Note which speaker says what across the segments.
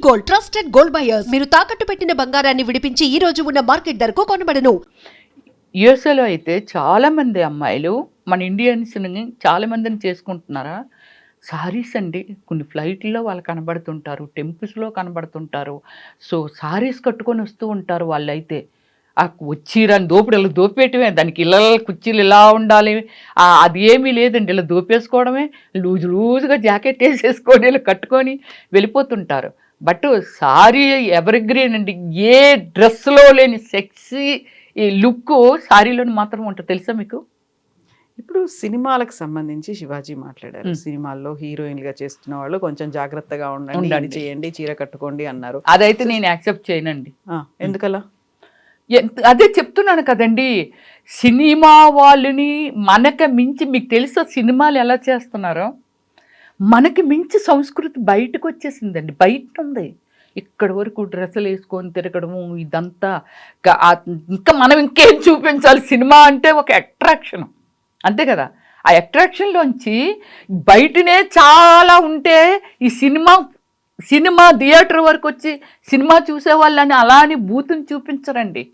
Speaker 1: Gold, trusted gold buyers. మీరు తాకట్టు పెట్టిన బంగారాన్ని విడిపించి ఈ రోజు ఉన్న మార్కెట్ ధరకు కొనబడను.
Speaker 2: యుఎస్ఏలో అయితే చాలామంది అమ్మాయిలు మన ఇండియన్స్ని చాలామందిని చేసుకుంటున్నారా సారీస్ అండి. కొన్ని ఫ్లైట్లో వాళ్ళు కనబడుతుంటారు, టెంపుల్స్లో కనబడుతుంటారు. సో సారీస్ కట్టుకొని వస్తూ ఉంటారు వాళ్ళైతే. ఆ వచ్చిరని దోపిడి ఇలా దోపేయటమే, దానికి ఇలా కుర్చీలు ఇలా ఉండాలి, అది ఏమీ లేదండి. ఇలా దోపేసుకోవడమే, లూజుగా జాకెట్ వేసేసుకొని ఇలా కట్టుకొని వెళ్ళిపోతుంటారు. బట్ సారీ ఎవర్ గ్రీన్ అండి. ఏ డ్రెస్లో లేని సెక్సీ ఈ లుక్ సారీలోని మాత్రం ఉంటుంది. తెలుసా మీకు?
Speaker 3: ఇప్పుడు సినిమాలకు సంబంధించి శివాజీ మాట్లాడారు. సినిమాల్లో హీరోయిన్లుగా చేస్తున్న వాళ్ళు కొంచెం జాగ్రత్తగా ఉండండి, ఇది చేయండి, చీర కట్టుకోండి అన్నారు.
Speaker 2: అదైతే నేను యాక్సెప్ట్ చేయనండి.
Speaker 3: ఎందుకలా?
Speaker 2: అదే చెప్తున్నాను కదండి. సినిమా వాళ్ళని మనకి మించి, మీకు తెలుసా సినిమాలు ఎలా చేస్తున్నారో, మనకి మించి సంస్కృతి బయటకు వచ్చేసిందండి. బయట ఉంది. ఇక్కడ వరకు డ్రెస్సులు వేసుకొని తిరగడము ఇదంతా. ఇంకా మనం ఇంకేం చూపించాలి? సినిమా అంటే ఒక అట్రాక్షన్, అంతే కదా. ఆ అట్రాక్షన్లోంచి బయటనే చాలా ఉంటే ఈ సినిమా థియేటర్ వరకు వచ్చి సినిమా చూసేవాళ్ళని అలా అని బూతుని చూపించరండి.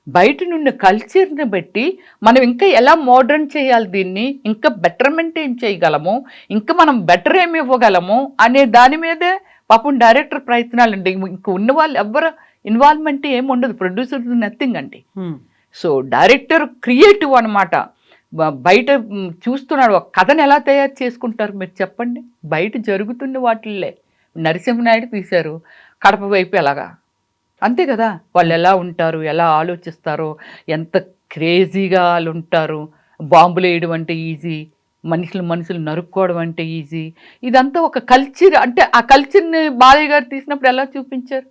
Speaker 2: బయట నుండి కల్చర్ని బట్టి మనం ఇంకా ఎలా మోడర్న్ చేయాలి, దీన్ని ఇంకా బెటర్మెంట్ ఏం చేయగలము, ఇంకా మనం బెటర్ ఏమి ఇవ్వగలము అనే దాని మీదే పాపం డైరెక్టర్ ప్రయత్నాలు అండి. ఇంకా ఉన్న వాళ్ళు ఎవరు ఇన్వాల్వ్మెంట్ ఏమి ఉండదు. ప్రొడ్యూసర్ నథింగ్ అండి. సో డైరెక్టర్ క్రియేటివ్ అనమాట. బయట చూస్తున్నాడు ఒక కథను ఎలా తయారు చేసుకుంటారు మీరు చెప్పండి. బయట జరుగుతున్న వాటిల్లే నరసింహనాయుడు తీశారు, కడప వైపు ఎలాగా, అంతే కదా. వాళ్ళు ఎలా ఉంటారు, ఎలా ఆలోచిస్తారో, ఎంత క్రేజీగా వాళ్ళు ఉంటారు. బాంబులు వేయడం అంటే ఈజీ, మనుషులు నరుక్కోవడం అంటే ఈజీ. ఇదంతా ఒక కల్చర్. అంటే ఆ కల్చర్ని బాలయ్య గారు తీసినప్పుడు ఎలా చూపించారు?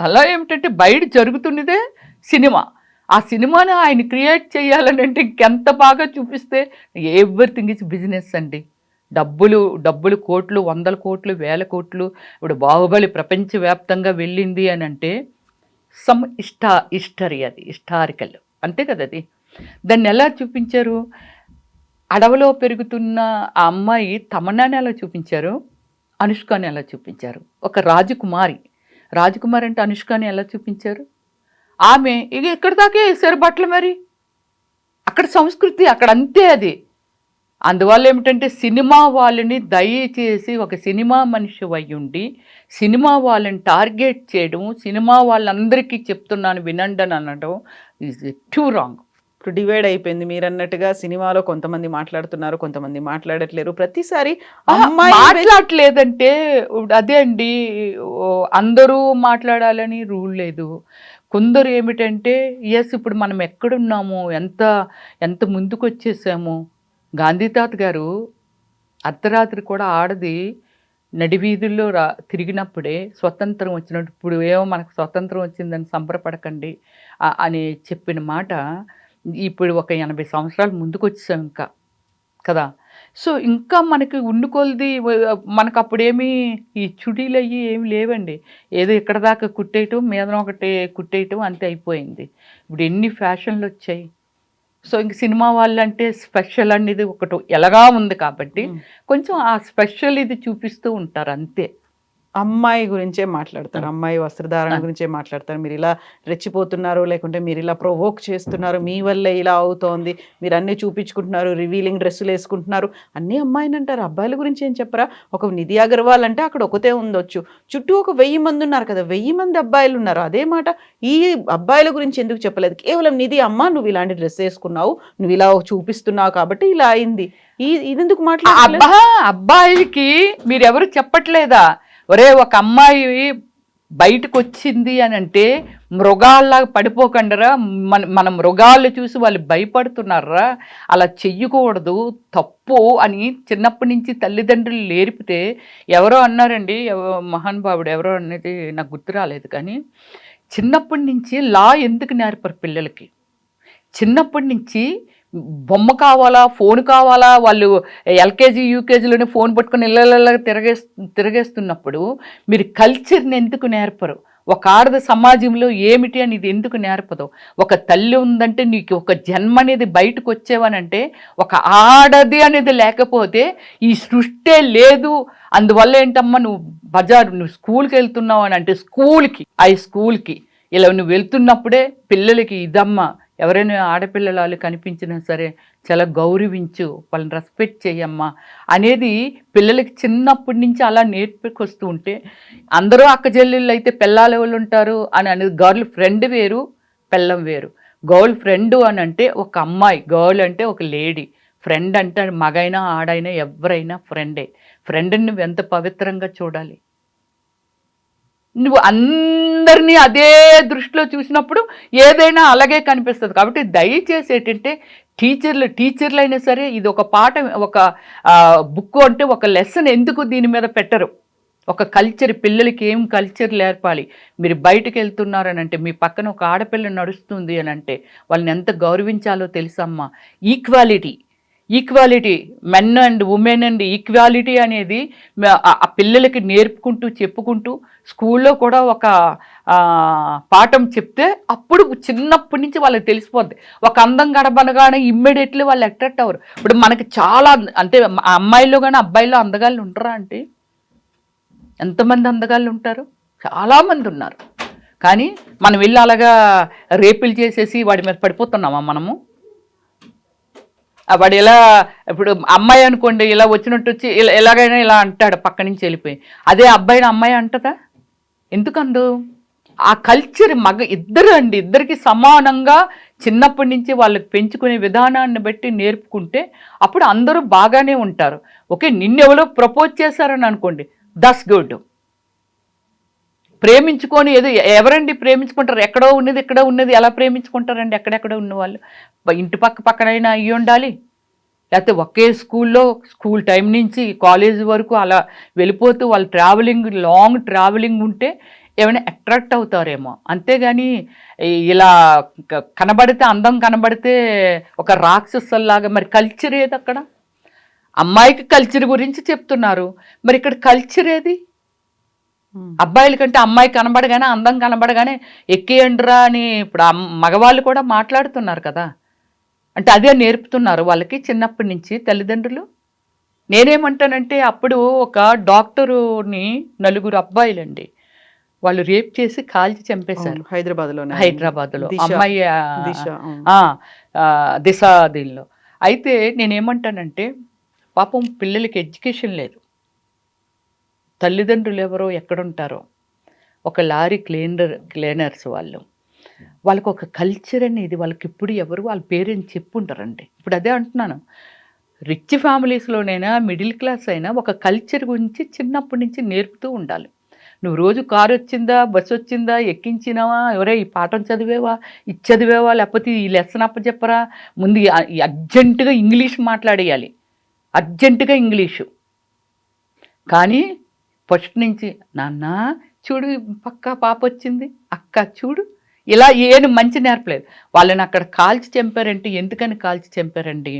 Speaker 2: అలా ఏమిటంటే బయట జరుగుతున్నదే సినిమా. ఆ సినిమాని ఆయన క్రియేట్ చేయాలని అంటే ఇంకెంత బాగా చూపిస్తే. ఎవ్రీథింగ్ ఇస్ బిజినెస్ అండి. డబ్బులు కోట్లు, 100 కోట్లు, 1000 కోట్లు. ఇప్పుడు బాహుబలి ప్రపంచవ్యాప్తంగా వెళ్ళింది అని అంటే సమ్ హిస్టరీ, అది హిస్టారికల్, అంతే కదా. అది దాన్ని ఎలా చూపించారు? అడవిలో పెరుగుతున్న ఆ అమ్మాయి తమన్నాని ఎలా చూపించారు, అనుష్కని ఎలా చూపించారు. ఒక రాజకుమారి అంటే అనుష్కని ఎలా చూపించారు. ఆమె ఇక ఎక్కడి దాకే వేసారు బట్టలు. మరి అక్కడ సంస్కృతి అక్కడ అంతే అది. అందువల్ల ఏమిటంటే సినిమా వాళ్ళని దయచేసి ఒక సినిమా మనిషి అయ్యుండి సినిమా వాళ్ళని టార్గెట్ చేయడం, సినిమా వాళ్ళందరికీ చెప్తున్నాను వినండి అని అనడం ఈజ్ టూ రాంగ్.
Speaker 3: ఇప్పుడు డివైడ్ అయిపోయింది. మీరు అన్నట్టుగా సినిమాలో కొంతమంది మాట్లాడుతున్నారు, కొంతమంది మాట్లాడట్లేరు. ప్రతిసారి
Speaker 2: మాట్లాడలేదంటే అదే అండి, అందరూ మాట్లాడాలని రూల్ లేదు. కొందరు ఏమిటంటే ఇప్పుడు మనం ఎక్కడున్నాము, ఎంత ముందుకు వచ్చేసాము. గాంధీ తాత గారు అర్ధరాత్రి కూడా ఆడది నడివీధుల్లో తిరిగినప్పుడే స్వతంత్రం వచ్చినట్టు, ఇప్పుడు ఏమో మనకు స్వతంత్రం వచ్చిందని సంబరపడకండి అని చెప్పిన మాట ఇప్పుడు ఒక 80 సంవత్సరాలు ముందుకు వచ్చేసాం ఇంకా కదా. సో ఇంకా మనకి ఉండుకొలది. మనకు అప్పుడేమీ ఈ చుడీలు అయ్యి ఏమి లేవండి. ఏదో ఇక్కడ దాకా కుట్టేయటం, మీద ఒకటి కుట్టేయటం, అంతే అయిపోయింది. ఇప్పుడు ఎన్ని ఫ్యాషన్లు వచ్చాయి. సో ఇంక సినిమా వాళ్ళంటే స్పెషల్ అనేది ఒకటి ఎలాగా ఉంది కాబట్టి కొంచెం ఆ స్పెషల్ ఇది చూపిస్తూ ఉంటారు అంతే.
Speaker 3: అమ్మాయి గురించే మాట్లాడతారు, అమ్మాయి వస్త్రధారణ గురించే మాట్లాడతారు. మీరు ఇలా రెచ్చిపోతున్నారు, లేకుంటే మీరు ఇలా ప్రొవోక్ చేస్తున్నారు, మీ వల్లే ఇలా అవుతోంది, మీరు అన్నీ చూపించుకుంటున్నారు, రివీలింగ్ డ్రెస్సులు వేసుకుంటున్నారు, అన్నీ అమ్మాయిని అంటారు. అబ్బాయిల గురించి ఏం చెప్పరా? ఒక నిధి అగర్వాల్ అంటే అక్కడ ఒకతే ఉండొచ్చు, చుట్టూ ఒక 1000 మంది ఉన్నారు కదా, 1000 మంది అబ్బాయిలు ఉన్నారు. అదే మాట ఈ అబ్బాయిల గురించి ఎందుకు చెప్పలేదు? కేవలం నిధి, అమ్మ నువ్వు ఇలాంటి డ్రెస్ వేసుకున్నావు, నువ్వు ఇలా చూపిస్తున్నావు కాబట్టి ఇలా అయింది, ఇది ఎందుకు మాట్లాడ?
Speaker 2: అబ్బాయిలకి మీరెవరు చెప్పట్లేదా? ఒరే ఒక అమ్మాయి బయటకు వచ్చింది అని అంటే మృగాల్లాగా పడిపోకండిరా. మన మృగాళ్ళు చూసి వాళ్ళు భయపడుతున్నారా? అలా చెయ్యకూడదు, తప్పు అని చిన్నప్పటి నుంచి తల్లిదండ్రులు నేర్పితే. ఎవరో అన్నారండి, మహానుభావుడు ఎవరో అనేది నాకు గుర్తు రాలేదు, కానీ చిన్నప్పటి నుంచి లా ఎందుకు నేర్పరు పిల్లలకి? చిన్నప్పటి నుంచి బొమ్మ కావాలా, ఫోన్ కావాలా, వాళ్ళు ఎల్కేజీ యూకేజీలోనే ఫోన్ పట్టుకొని ఇళ్ళ తిరగేస్తున్నప్పుడు మీరు కల్చర్ని ఎందుకు నేర్పరు? ఒక ఆడది సమాజంలో ఏమిటి అని ఇది ఎందుకు నేర్పదు? ఒక తల్లి ఉందంటే నీకు ఒక జన్మ అనేది బయటకు వచ్చేవనంటే, ఒక ఆడది అనేది లేకపోతే ఈ సృష్టే లేదు. అందువల్ల ఏంటమ్మా నువ్వు స్కూల్కి వెళ్తున్నావు అని అంటే స్కూల్కి ఇలా నువ్వు వెళ్తున్నప్పుడే పిల్లలకి ఇదమ్మా, ఎవరైనా ఆడపిల్లలు వాళ్ళు కనిపించినా సరే చాలా గౌరవించు, వాళ్ళని రెస్పెక్ట్ చెయ్యమ్మా అనేది పిల్లలకి చిన్నప్పటి నుంచి అలా నేర్పుకొస్తూ ఉంటే, అందరూ అక్క చెల్లెళ్ళు అయితే పిల్లలు ఎవరు ఉంటారు అని అనేది గర్ల్ ఫ్రెండ్ వేరు, పిల్లం వేరు. గర్ల్ ఫ్రెండ్ అని అంటే ఒక అమ్మాయి, గర్ల్ అంటే ఒక లేడీ, ఫ్రెండ్ అంటే మగైనా ఆడైనా ఎవరైనా ఫ్రెండే. ఫ్రెండ్ని నువ్వు ఎంత పవిత్రంగా చూడాలి. నువ్వు అందరినీ అదే దృష్టిలో చూసినప్పుడు ఏదైనా అలాగే కనిపిస్తుంది. కాబట్టి దయచేసి ఏంటంటే టీచర్లు అయినా సరే ఇది ఒక పాఠం, ఒక బుక్ అంటే ఒక లెసన్ ఎందుకు దీని మీద పెట్టరు? ఒక కల్చర్, పిల్లలకి ఏం కల్చర్ నేర్పాలి. మీరు బయటకు వెళ్తున్నారని అంటే, మీ పక్కన ఒక ఆడపిల్ల నడుస్తుంది అని అంటే వాళ్ళని ఎంత గౌరవించాలో తెలుసమ్మా. Equality men and women and equality అనేది ఆ పిల్లలకి నేర్పుకుంటూ చెప్పుకుంటూ స్కూల్లో కూడా ఒక పాఠం చెప్తే అప్పుడు చిన్నప్పటి నుంచి వాళ్ళకి తెలిసిపోద్ది. ఒక అందం గడపనగానే ఇమ్మీడియట్లీ వాళ్ళు అట్రాక్ట్ అవ్వరు. ఇప్పుడు మనకి చాలా అంటే అమ్మాయిల్లో కానీ అబ్బాయిల్లో అందగాళ్ళు ఉంటారా అంటే, ఎంతమంది అందగాళ్ళు ఉంటారు? చాలామంది ఉన్నారు. కానీ మనం వెళ్ళి అలాగా రేపులు చేసేసి వాడి మీద పడిపోతున్నామా మనము? వాడు ఎలా, ఇప్పుడు అమ్మాయి అనుకోండి ఇలా వచ్చినట్టు వచ్చి ఎలాగైనా ఇలా అంటాడు పక్క నుంచి వెళ్ళిపోయి, అదే అబ్బాయిని అమ్మాయి అంటదా? ఎందుకందు? ఆ కల్చర్ ఇద్దరికి సమానంగా చిన్నప్పటి నుంచి వాళ్ళకి పెంచుకునే విధానాన్ని బట్టి నేర్పుకుంటే అప్పుడు అందరూ బాగానే ఉంటారు. ఓకే, నిన్నెవరో ప్రపోజ్ చేశారని అనుకోండి, దట్స్ గుడ్. ప్రేమించుకొని ఎవరండి ప్రేమించుకుంటారు? ఎక్కడో ఉన్నది ఎక్కడో ఉన్నది ఎలా ప్రేమించుకుంటారండి? ఎక్కడెక్కడో ఉన్నవాళ్ళు ఇంటి పక్కనైనా అయ్యి ఉండాలి. లేకపోతే ఒకే స్కూల్ టైం నుంచి కాలేజ్ వరకు అలా వెళ్ళిపోతూ వాళ్ళు లాంగ్ ట్రావెలింగ్ ఉంటే ఏమైనా అట్రాక్ట్ అవుతారేమో. అంతేగాని ఇలా అందం కనబడితే ఒక రాక్షసుల్లాగా. మరి కల్చర్ ఏది అక్కడ? అమ్మాయికి కల్చర్ గురించి చెప్తున్నారు, మరి ఇక్కడ కల్చర్ ఏది? అబ్బాయిల కంటే అమ్మాయి కనబడగానే, అందం కనబడగానే ఎక్కేయండిరా అని ఇప్పుడు మగవాళ్ళు కూడా మాట్లాడుతున్నారు కదా. అంటే అదే నేర్పుతున్నారు వాళ్ళకి చిన్నప్పటి నుంచి తల్లిదండ్రులు. నేనేమంటానంటే, అప్పుడు ఒక డాక్టరుని 4 అబ్బాయిలండి వాళ్ళు రేప్ చేసి కాల్చి చంపేశారు హైదరాబాద్లో అమ్మాయి దిశ దీనిలో. అయితే నేనేమంటానంటే, పాపం పిల్లలకి ఎడ్యుకేషన్ లేదు, తల్లిదండ్రులు ఎవరో ఎక్కడుంటారో, ఒక లారీ క్లీనర్స్ వాళ్ళకు ఒక కల్చర్ అనేది వాళ్ళకి ఇప్పుడు ఎవరు వాళ్ళ పేరెంట్స్ చెప్పుంటారండి. ఇప్పుడు అదే అంటున్నాను, రిచ్ ఫ్యామిలీస్లోనైనా మిడిల్ క్లాస్ అయినా ఒక కల్చర్ గురించి చిన్నప్పటి నుంచి నేర్పుతూ ఉండాలి. నువ్వు రోజు కారు వచ్చిందా, బస్సు వచ్చిందా, ఎక్కించినావా, ఎవరే ఈ పాఠం చదివేవా, ఇది చదివేవా, లేకపోతే ఈ లెసన్ అప్పచెప్పరా, ముందు అర్జెంటుగా ఇంగ్లీష్ మాట్లాడేయాలి, అర్జెంటుగా ఇంగ్లీషు. కానీ ఫస్ట్ నుంచి నాన్న చూడు పక్క పాప వచ్చింది, అక్క చూడు, ఇలా ఏను మంచి నేర్పలేదు. వాళ్ళని అక్కడ కాల్చి చంపారంటే ఎందుకని కాల్చి చంపారండి?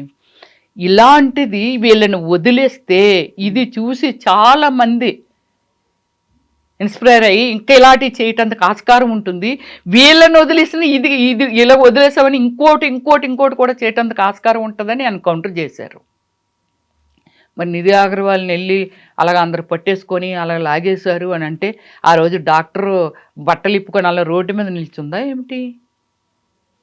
Speaker 2: ఇలాంటిది వీళ్ళని వదిలేస్తే ఇది చూసి చాలామంది ఇన్స్పైర్ అయ్యి ఇంకా ఇలాంటివి చేయటానికి ఆస్కారం ఉంటుంది. వీళ్ళని వదిలేసిన ఇది ఇలా వదిలేసామని ఇంకోటి కూడా చేయటానికి ఆస్కారం ఉంటుందని ఎన్కౌంటర్ చేశారు. మరి నిధి అగర్వాల్ని వెళ్ళి అలాగ అందరు పట్టేసుకొని అలా లాగేశారు అని అంటే, ఆ రోజు డాక్టరు బట్టలు ఇప్పుకొని అలా రోడ్డు మీద నిల్చుందా ఏమిటి?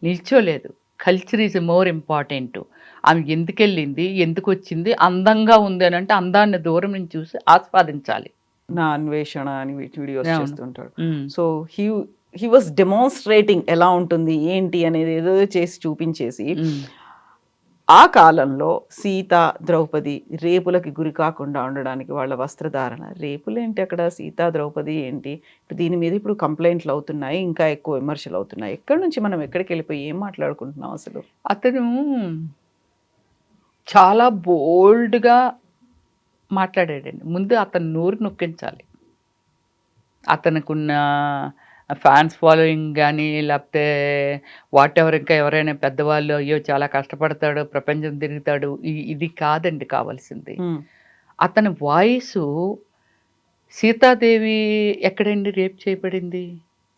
Speaker 2: నిల్చోలేదు. Culture is more important. ఆమె ఎందుకు వెళ్ళింది, ఎందుకు వచ్చింది, అందంగా ఉంది అని అంటే అందాన్ని దూరం నుంచి చూసి ఆస్వాదించాలి.
Speaker 3: నా అన్వేషణ అని వీడియోస్ చేస్తుంటాడు. సో హీ వాస్ డెమాన్స్ట్రేటింగ్ ఎలా ఉంటుంది ఏంటి అనేది ఏదో చేసి చూపించేసి, ఆ కాలంలో సీత ద్రౌపది రేపులకి గురి కాకుండా ఉండడానికి వాళ్ళ వస్త్రధారణ, రేపులేంటి అక్కడ, సీత ద్రౌపది ఏంటి, ఇప్పుడు దీని మీద ఇప్పుడు కంప్లైంట్లు అవుతున్నాయి, ఇంకా ఎక్కువ విమర్శలు అవుతున్నాయి. ఎక్కడి నుంచి మనం ఎక్కడికి వెళ్ళిపోయి ఏం మాట్లాడుకుంటున్నాం అసలు?
Speaker 2: అతను చాలా బోల్డ్గా మాట్లాడాడండి. ముందు అతను నోరు నొక్కించాలి. అతనుకున్న ఫ్యాన్స్ ఫాలోయింగ్ కానీ, లేకపోతే వాట్ ఎవర్, ఇంకా ఎవరైనా పెద్దవాళ్ళు అయ్యో చాలా కష్టపడతాడు, ప్రపంచం తిరుగుతాడు, ఇది కాదండి కావాల్సింది. అతని వాయిసు, సీతాదేవి ఎక్కడండి రేప్ చేయబడింది?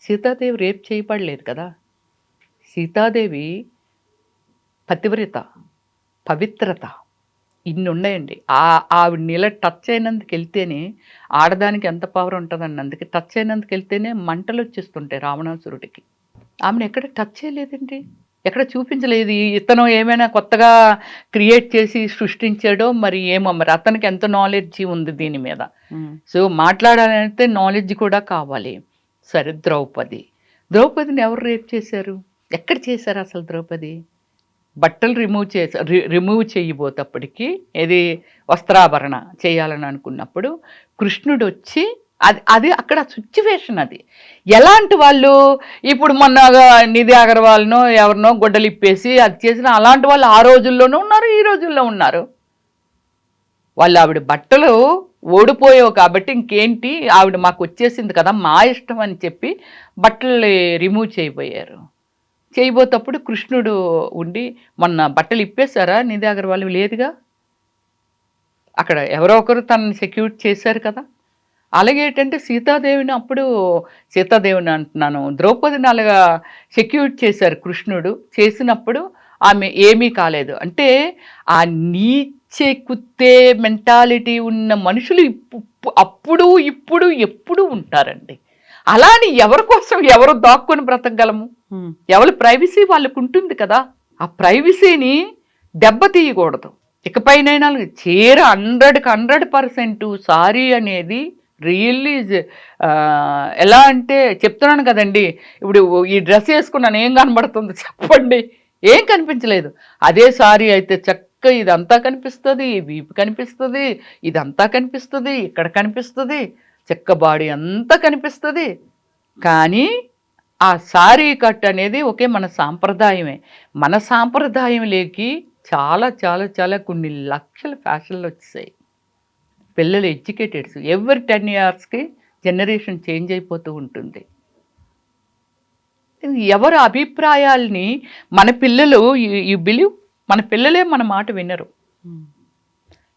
Speaker 2: సీతాదేవి రేప్ చేయబడలేదు కదా. సీతాదేవి పతివ్రత, పవిత్రత ఇన్ని ఉన్నాయండి. ఆవిడని ఇలా టచ్ అయినందుకు వెళ్తేనే ఆడదానికి ఎంత పవర్ ఉంటుందండి. అందుకే టచ్ అయినందుకు వెళ్తేనే మంటలు వచ్చేస్తుంటాయి రావణాసురుడికి. ఆమెను ఎక్కడ టచ్ చేయలేదండి, ఎక్కడ చూపించలేదు. ఇతను ఏమైనా కొత్తగా క్రియేట్ చేసి సృష్టించాడో మరి ఏమో, మరి అతనికి ఎంత నాలెడ్జ్ ఉంది దీని మీద. సో మాట్లాడాలంటే నాలెడ్జ్ కూడా కావాలి. సరే, ద్రౌపదిని ఎవరు రేప్ చేశారు, ఎక్కడ చేశారు అసలు? ద్రౌపది బట్టలు రిమూవ్ చేయబోతప్పటికి, ఏది వస్త్రాభరణ చేయాలని అనుకున్నప్పుడు కృష్ణుడు వచ్చి అది అక్కడ సిచ్యువేషన్. అది ఎలాంటి వాళ్ళు, ఇప్పుడు మొన్న నిధి అగర్వాల్నో ఎవరినో గొడ్డలు ఇప్పేసి అది చేసిన అలాంటి వాళ్ళు ఆ రోజుల్లోనూ ఉన్నారు, ఈ రోజుల్లో ఉన్నారు. వాళ్ళు ఆవిడ బట్టలు ఓడిపోయావు కాబట్టి ఇంకేంటి, ఆవిడ మాకు వచ్చేసింది కదా మా ఇష్టం అని చెప్పి బట్టలు రిమూవ్ చేయబోయారు. చేయబోతప్పుడు కృష్ణుడు ఉండి, మొన్న బట్టలు ఇప్పేశారా నిధి అగర్వాల్? లేదుగా, అక్కడ ఎవరో ఒకరు తనని సెక్యూర్ చేశారు కదా. అలాగే ఏంటంటే సీతాదేవిని అంటున్నాను, ద్రౌపదిని అలాగా సెక్యూర్ చేశారు కృష్ణుడు. చేసినప్పుడు ఆమె ఏమీ కాలేదు. అంటే ఆ నీచే కుత్తే మెంటాలిటీ ఉన్న మనుషులు అప్పుడు ఇప్పుడు ఎప్పుడు ఉంటారండి. అలాని ఎవరి కోసం ఎవరు దాక్కుని బ్రతకగలము? ఎవరి ప్రైవసీ వాళ్ళకు ఉంటుంది కదా. ఆ ప్రైవసీని దెబ్బతీయకూడదు. ఇకపైనైనా 100% సారీ అనేది రియల్లీ ఎలా అంటే చెప్తున్నాను కదండి. ఇప్పుడు ఈ డ్రెస్ వేసుకున్నాను, ఏం కనబడుతుంది చెప్పండి? ఏం కనిపించలేదు. అదే సారీ అయితే చక్కగా ఇదంతా కనిపిస్తుంది, వీపు కనిపిస్తుంది, ఇదంతా కనిపిస్తుంది, ఇక్కడ కనిపిస్తుంది, చెక్క బాడీ అంతా కనిపిస్తుంది. కానీ ఆ సారీ కట్ అనేది ఒకే మన సాంప్రదాయమే. మన సాంప్రదాయం లేకి చాలా చాలా చాలా కొన్ని లక్షల ఫ్యాషన్లు వచ్చాయి. పిల్లలు ఎడ్యుకేటెడ్స్, ఎవ్రీ 10 yearsకి జనరేషన్ చేంజ్ అయిపోతూ ఉంటుంది. ఎవరి అభిప్రాయాల్ని మన పిల్లలు, యు బిలీవ్, మన పిల్లలే మన మాట వినరు.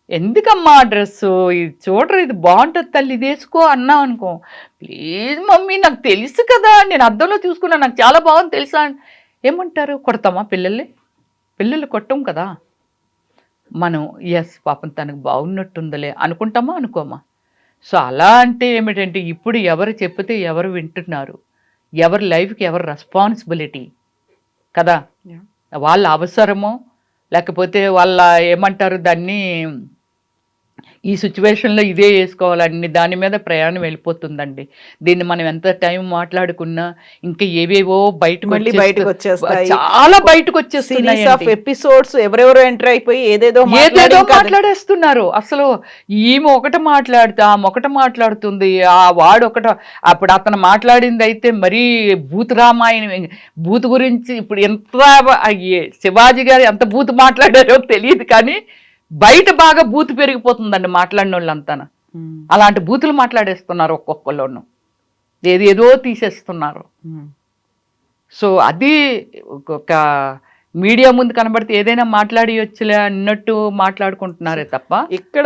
Speaker 2: ఎందుకమ్మా డ్రెస్సు ఇది చూడరు, ఇది బాగుంటుంది తల్లి, ఇది వేసుకో అన్నా అనుకో, ప్లీజ్ మమ్మీ నాకు తెలుసు కదా, నేను అద్దంలో చూసుకున్నా, నాకు చాలా బాగుంది తెలుసా. ఏమంటారు? కొడతామా పిల్లలు కొట్టం కదా. మనం ఎస్ పాపం తనకు బాగున్నట్టుందలే అనుకుంటామా అనుకోమా? సో అలా అంటే ఏమిటంటే, ఇప్పుడు ఎవరు చెప్తే ఎవరు వింటున్నారు, ఎవరి లైఫ్కి ఎవరు రెస్పాన్సిబిలిటీ కదా. వాళ్ళ అవసరమో లేకపోతే వాళ్ళ ఏమంటారు దాన్ని, ఈ సిచ్యువేషన్లో ఇదే వేసుకోవాలని దాని మీద ప్రయాణం వెళ్ళిపోతుందండి. దీన్ని మనం ఎంత టైం మాట్లాడుకున్నా ఇంకా ఏవేవో బయటకు వచ్చేస్తాయి, చాలా బయటకు వచ్చేస్తున్నాయి
Speaker 3: ఎపిసోడ్స్. ఎవరెవరో ఎంటర్ అయిపోయి ఏదేదో
Speaker 2: మాట్లాడేస్తున్నారు. అసలు ఈమె ఒకటి మాట్లాడితే ఆమె ఒకటి మాట్లాడుతుంది, ఆ వాడు ఒకట. అప్పుడు అతను మాట్లాడింది అయితే మరీ భూత్ రామాయణం, భూత్ గురించి. ఇప్పుడు ఎంత శివాజీ గారు ఎంత భూత్ మాట్లాడారో తెలియదు, కానీ బయట బాగా బూతు పెరిగిపోతుందండి మాట్లాడిన వాళ్ళంతా. అలాంటి బూతులు మాట్లాడేస్తున్నారు ఒక్కొక్కలోను, ఏదో తీసేస్తున్నారు. సో అది ఒక మీడియా ముందు కనబడితే ఏదైనా మాట్లాడియొచ్చులే అన్నట్టు మాట్లాడుకుంటున్నారే తప్ప
Speaker 3: ఇక్కడ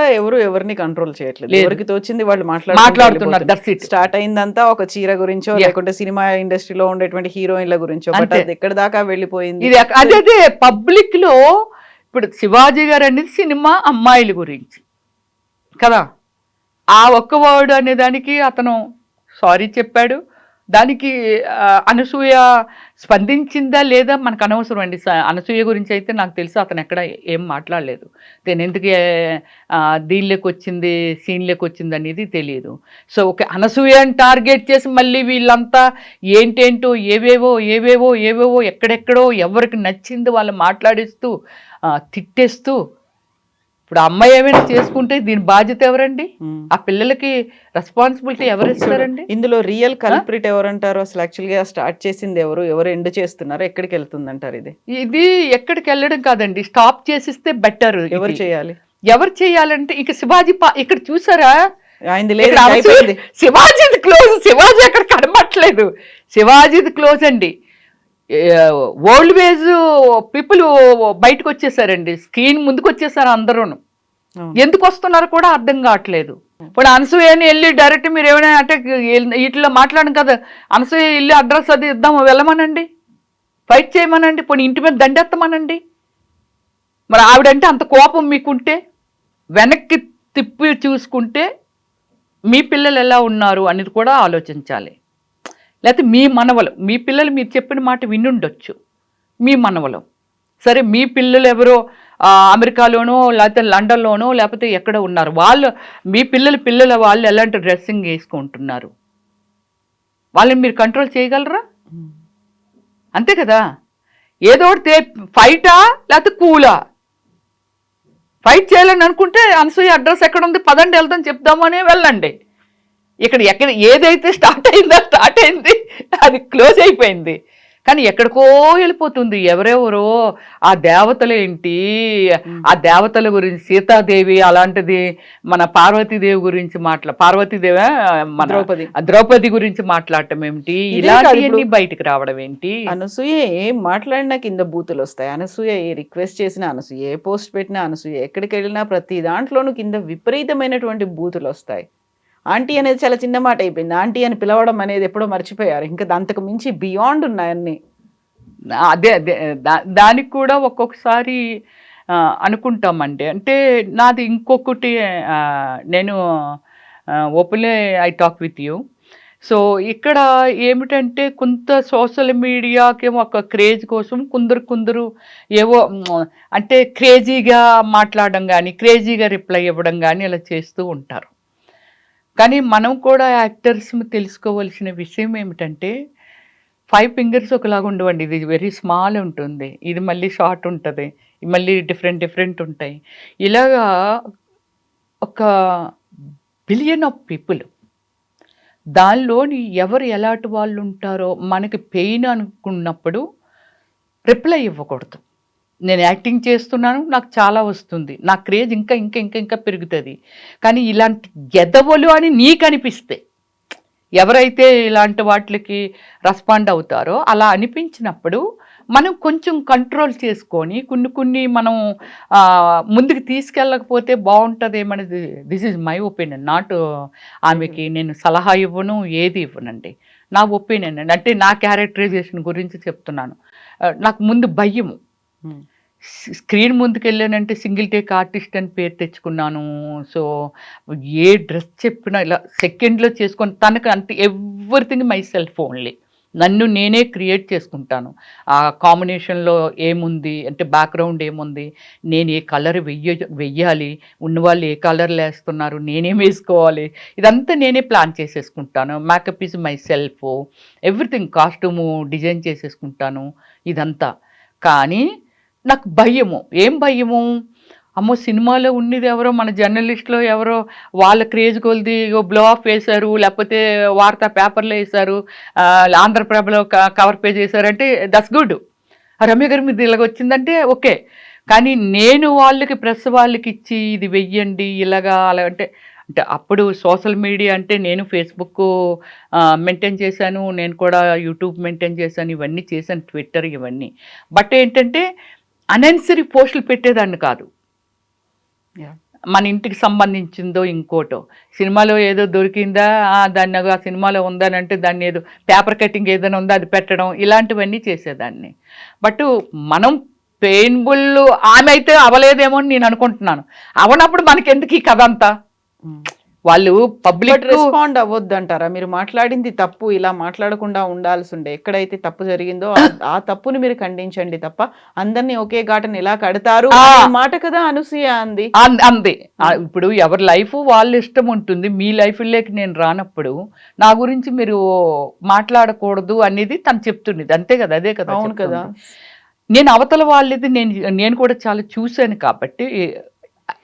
Speaker 3: ఎవరిని కంట్రోల్ చేయట్లేదు. ఎవరికి తోచింది వాళ్ళు
Speaker 2: మాట్లాడుతున్నారు.
Speaker 3: స్టార్ట్ అయిందంతా ఒక చీర గురించో లేకుంటే సినిమా ఇండస్ట్రీలో ఉండేటువంటి హీరోయిన్ల గురించో, బట్ అది ఎక్కడ దాకా వెళ్ళిపోయింది.
Speaker 2: ఇది అదే పబ్లిక్ లో. ఇప్పుడు శివాజీ గారు అనేది సినిమా అమ్మాయిల గురించి కదా. ఆ ఒక్క వర్డ్ అనే దానికి అతను సారీ చెప్పాడు. దానికి అనసూయ స్పందించిందా లేదా మనకు అనవసరం అండి. అనసూయ గురించి అయితే నాకు తెలుసు అతను ఎక్కడ ఏం మాట్లాడలేదు. నేను ఎందుకు దీనిలోకి వచ్చింది, సీన్లోకి వచ్చింది అనేది తెలియదు. సో ఓకే, అనసూయని టార్గెట్ చేసి మళ్ళీ వీళ్ళంతా ఏంటేంటో ఏవేవో ఎక్కడెక్కడో ఎవరికి నచ్చింది వాళ్ళు మాట్లాడిస్తూ తిట్టేస్తూ. ఇప్పుడు అమ్మాయి ఏమైనా చేసుకుంటే దీని బాధ్యత ఎవరండి? ఆ పిల్లలకి రెస్పాన్సిబిలిటీ ఎవరు ఇస్తారండి?
Speaker 3: ఇందులో రియల్ కల్ప్రిట్ ఎవరంటారు? అసలు యాక్చువల్గా స్టార్ట్ చేసింది ఎవరు ఎండ్ చేస్తున్నారు? ఎక్కడికి వెళ్తుంది అంటారు?
Speaker 2: ఇది ఎక్కడికి వెళ్ళడం కాదండి, స్టాప్ చేసిస్తే బెటర్. ఎవరు చేయాలంటే ఇక శివాజీ ఇక్కడ చూసారా, శివాజీది క్లోజ్. శివాజీ అక్కడ కనబట్టలేదు. శివాజీది క్లోజ్ అండి. ఓల్డ్ ఏజ్ పీపుల్ బయటకు వచ్చేసారండి, స్క్రీన్ ముందుకు వచ్చేసారు అందరూ. ఎందుకు వస్తున్నారు కూడా అర్థం కావట్లేదు. ఇప్పుడు అనసూయని వెళ్ళి డైరెక్ట్ మీరు ఏమైనా అంటే వీటిలో మాట్లాడడం కదా, అనసూయ వెళ్ళి అడ్రస్ అది ఇద్దాము, వెళ్ళమనండి, ఫైట్ చేయమనండి, పోనీ ఇంటి మీద దండెత్తమనండి. మరి ఆవిడంటే అంత కోపం మీకుంటే వెనక్కి తిప్పి చూసుకుంటే మీ పిల్లలు ఎలా ఉన్నారు అనేది కూడా ఆలోచించాలి. లేకపోతే మీ మనవలు, మీ పిల్లలు మీరు చెప్పిన మాట వినుండొచ్చు, మీ మనవలు సరే, మీ పిల్లలు ఎవరో అమెరికాలోనో లేకపోతే లండన్లోనో లేకపోతే ఎక్కడ ఉన్నారు, వాళ్ళు మీ పిల్లలు వాళ్ళు ఎలాంటి డ్రెస్సింగ్ వేసుకుంటున్నారు, వాళ్ళని మీరు కంట్రోల్ చేయగలరా? అంతే కదా. ఏదో ఒకటి ఫైటా లేకపోతే కూలా? ఫైట్ చేయాలని అనుకుంటే అనసూయ అడ్రస్ ఎక్కడ ఉంది, పదండి వెళ్దాం చెప్దామనే వెళ్ళండి. ఎక్కడ ఏదైతే స్టార్ట్ అయింది అది క్లోజ్ అయిపోయింది, కానీ ఎక్కడికో వెళ్ళిపోతుంది. ఎవరెవరో ఆ దేవతలేంటి, ఆ దేవతల గురించి, సీతాదేవి అలాంటిది, మన పార్వతీదేవి గురించి పార్వతీదేవి మన ద్రౌపది గురించి మాట్లాడటం ఏమిటి, ఇలాంటివన్నీ బయటికి రావడం ఏంటి?
Speaker 3: అనసూయ ఏం మాట్లాడినా కింద బూతులు వస్తాయి, అనసూయ ఏ రిక్వెస్ట్ చేసినా, అనసూయ ఏ పోస్ట్ పెట్టినా, అనసూయ ఎక్కడికి వెళ్ళినా ప్రతి దాంట్లోనూ కింద విపరీతమైనటువంటి బూతులు వస్తాయి. ఆంటీ అనేది చాలా చిన్న మాట అయిపోయింది, ఆంటీ అని పిలవడం అనేది ఎప్పుడో మర్చిపోయారు. ఇంకా అంతకు మించి బియాండ్ ఉన్నాయి అన్ని.
Speaker 2: అదే దానికి కూడా ఒక్కొక్కసారి అనుకుంటామండి. అంటే నాది ఇంకొకటి, నేను openly I talk with you. So ఇక్కడ ఏమిటంటే కొంత సోషల్ మీడియాకి ఒక క్రేజ్ కోసం కొందరు ఏవో అంటే క్రేజీగా మాట్లాడడం కానీ, క్రేజీగా రిప్లై ఇవ్వడం కానీ ఇలా చేస్తూ ఉంటారు. కానీ మనం కూడా యాక్టర్స్ తెలుసుకోవాల్సిన విషయం ఏమిటంటే 5 ఫింగర్స్ ఒకలాగా ఉండవండి. ఇది వెరీ స్మాల్ ఉంటుంది, ఇది మళ్ళీ షార్ట్ ఉంటుంది, మళ్ళీ డిఫరెంట్ ఉంటాయి. ఇలాగా ఒక బిలియన్ ఆఫ్ పీపుల్, దానిలోని ఎవరు ఎలాంటి వాళ్ళు ఉంటారో మనకి పెయిన్ అనుకున్నప్పుడు రిప్లై ఇవ్వకూడదు. నేను యాక్టింగ్ చేస్తున్నాను, నాకు చాలా వస్తుంది, నా క్రేజ్ ఇంకా పెరుగుతుంది. కానీ ఇలాంటి గెదవలు అని నీకు అనిపిస్తే, ఎవరైతే ఇలాంటి వాటికి రెస్పాండ్ అవుతారో అలా అనిపించినప్పుడు మనం కొంచెం కంట్రోల్ చేసుకొని కొన్ని మనం ముందుకు తీసుకెళ్ళకపోతే బాగుంటుందేమనేది, this is my opinion. Not ఆమెకి నేను సలహా ఇవ్వను, ఏది ఇవ్వనండి, నా ఒపీనియన్ అండి. అంటే నా క్యారెక్టరైజేషన్ గురించి చెప్తున్నాను. నాకు ముందు భయము, స్క్రీన్ ముందుకు వెళ్ళానంటే సింగిల్ టేక్ ఆర్టిస్ట్ అని పేరు తెచ్చుకున్నాను. సో ఏ డ్రెస్ చెప్పినా ఇలా సెకండ్లో చేసుకొని, తనకు అంటే ఎవ్రీథింగ్ మై సెల్ఫ్ ఓన్లీ, నన్ను నేనే క్రియేట్ చేసుకుంటాను. ఆ కాంబినేషన్లో ఏముంది అంటే బ్యాక్గ్రౌండ్ ఏముంది, నేను ఏ కలర్ వెయ్యాలి, ఉన్నవాళ్ళు ఏ కలర్లు వేస్తున్నారు, నేనేం వేసుకోవాలి, ఇదంతా నేనే ప్లాన్ చేసేసుకుంటాను. Makeup is myself, everything, costume design చేసేసుకుంటాను ఇదంతా. కానీ నాకు భయము, ఏం భయము, అమ్మో సినిమాలో ఉన్నది ఎవరో, మన జర్నలిస్ట్లో ఎవరో వాళ్ళ క్రేజ్ కొలిది బ్లో ఆఫ్ వేశారు, లేకపోతే వార్తా పేపర్లో వేశారు, ఆంధ్రప్రభలో కవర్ పేజ్ వేశారంటే దట్స్ గుడ్. రమ్య గారు మీది ఇలాగ వచ్చిందంటే ఓకే. కానీ నేను వాళ్ళకి ప్రెస్ వాళ్ళకి ఇచ్చి ఇది వెయ్యండి ఇలాగా అలాగంటే, అంటే అప్పుడు సోషల్ మీడియా అంటే నేను ఫేస్బుక్ మెయింటైన్ చేశాను, నేను కూడా యూట్యూబ్ మెయింటైన్ చేశాను, ఇవన్నీ చేశాను, ట్విట్టర్ ఇవన్నీ. బట్ ఏంటంటే అనెసరీ పోస్టులు పెట్టేదాన్ని కాదు. మన ఇంటికి సంబంధించిందో ఇంకోటో, సినిమాలో ఏదో దొరికిందా దాన్ని ఆ సినిమాలో ఉందని అంటే దాన్ని ఏదో పేపర్ కటింగ్ ఏదైనా ఉందో అది పెట్టడం, ఇలాంటివన్నీ చేసేదాన్ని. బట్ మనం పెయిన్ఫుల్, ఆమె అయితే అవలేదేమో అని నేను అనుకుంటున్నాను. అవనప్పుడు మనకెందుకు ఈ కథ అంతా? వాళ్ళు పబ్లిక్
Speaker 3: రెస్పాండ్ అవ్వద్దు అంటారా? మీరు మాట్లాడింది తప్పు, ఇలా మాట్లాడకుండా ఉండాల్సి ఉండే, ఎక్కడైతే తప్పు జరిగిందో ఆ తప్పుని మీరు ఖండించండి తప్ప అందరినీ ఒకే ఘాటను ఎలా కడతారు మాట కదా అనసూయ అంది.
Speaker 2: ఇప్పుడు ఎవరి లైఫ్ వాళ్ళ ఇష్టం ఉంటుంది, మీ లైఫ్లోకి నేను రానప్పుడు నా గురించి మీరు మాట్లాడకూడదు అనేది తను చెప్తున్నది, అంతే కదా, అదే కదా.
Speaker 3: అవును కదా.
Speaker 2: నేను అవతల వాళ్ళది నేను కూడా చాలా చూశాను కాబట్టి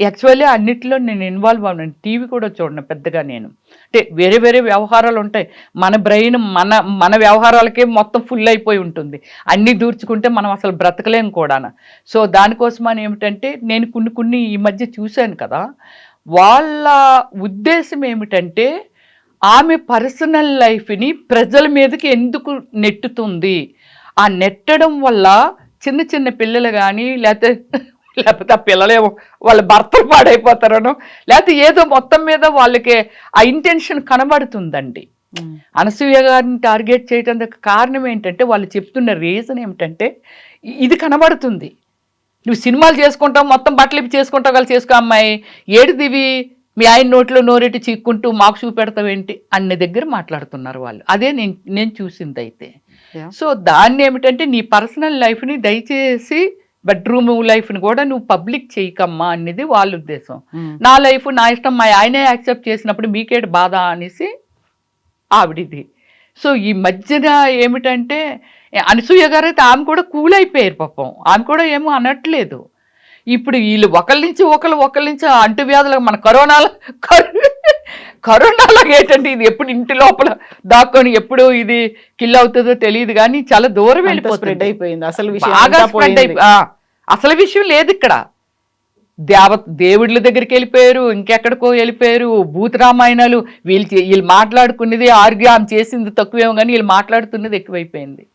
Speaker 2: యాక్చువల్లీ అన్నిటిలో నేను ఇన్వాల్వ్ అవ్వను. టీవీ కూడా చూడను పెద్దగా నేను. అంటే వేరే వ్యవహారాలు ఉంటాయి, మన బ్రెయిన్ మన వ్యవహారాలకే మొత్తం ఫుల్ అయిపోయి ఉంటుంది, అన్నీ దూర్చుకుంటే మనం అసలు బ్రతకలేము కూడా. సో దానికోసమని ఏమిటంటే నేను కొన్ని ఈ మధ్య చూశాను కదా, వాళ్ళ ఉద్దేశం ఏమిటంటే ఆమె పర్సనల్ లైఫ్ని ప్రజల మీదకి ఎందుకు నెట్టుతుంది, ఆ నెట్టడం వల్ల చిన్న పిల్లలు కానీ లేకపోతే లేకపోతే ఆ పిల్లలేమో వాళ్ళ భర్తలు పాడైపోతారనో, లేకపోతే ఏదో మొత్తం మీద వాళ్ళకి ఆ ఇంటెన్షన్ కనబడుతుందండి. అనసూయ గారిని టార్గెట్ చేయడానికి కారణం ఏంటంటే వాళ్ళు చెప్తున్న రీజన్ ఏమిటంటే ఇది కనబడుతుంది. నువ్వు సినిమాలు చేసుకుంటావు, మొత్తం బట్టలు ఇప్పి చేసుకుంటావు, కలిసి చేసుకో అమ్మాయి, ఏడుదివి మీ ఆయన నోట్లో నోరెట్టి చీక్కుంటూ మాకు చూపెడతావేంటి అన్ని దగ్గర మాట్లాడుతున్నారు వాళ్ళు. అదే నేను చూసింది అయితే. సో దాన్ని ఏమిటంటే నీ పర్సనల్ లైఫ్ని దయచేసి బెడ్రూమ్ లైఫ్ని కూడా నువ్వు పబ్లిక్ చేయకమ్మా అనేది వాళ్ళ ఉద్దేశం. నా లైఫ్ నా ఇష్టం, మా ఆయనే యాక్సెప్ట్ చేసినప్పుడు మీకేటి బాధ అనేసి ఆవిడిది. సో ఈ మధ్యన ఏమిటంటే అనసూయ గారు అయితే ఆమె కూడా కూల్ అయిపోయారు పాపం, ఆమె కూడా ఏమో అనట్లేదు. ఇప్పుడు వీళ్ళు ఒకళ్ళ నుంచి అంటువ్యాధులు, మన కరోనాలో ఏంటంటే ఇది ఎప్పుడు ఇంటి లోపల దాక్కొని ఎప్పుడు ఇది కిల్ అవుతుందో తెలియదు కానీ చాలా దూరం వెళ్ళిపోతుంది,
Speaker 3: అయిపోయింది అసలు
Speaker 2: బాగా స్ప్రెడ్ అసలు విషయం లేదు ఇక్కడ. దేవుళ్ళ దగ్గరికి వెళ్ళిపోయారు, ఇంకెక్కడికో వెళ్ళిపోయారు, భూత రామాయణాలు, వీళ్ళు మాట్లాడుకునేది ఆర్గ్యూ, ఆమె చేసింది తక్కువేమో కానీ వీళ్ళు మాట్లాడుతున్నది ఎక్కువైపోయింది.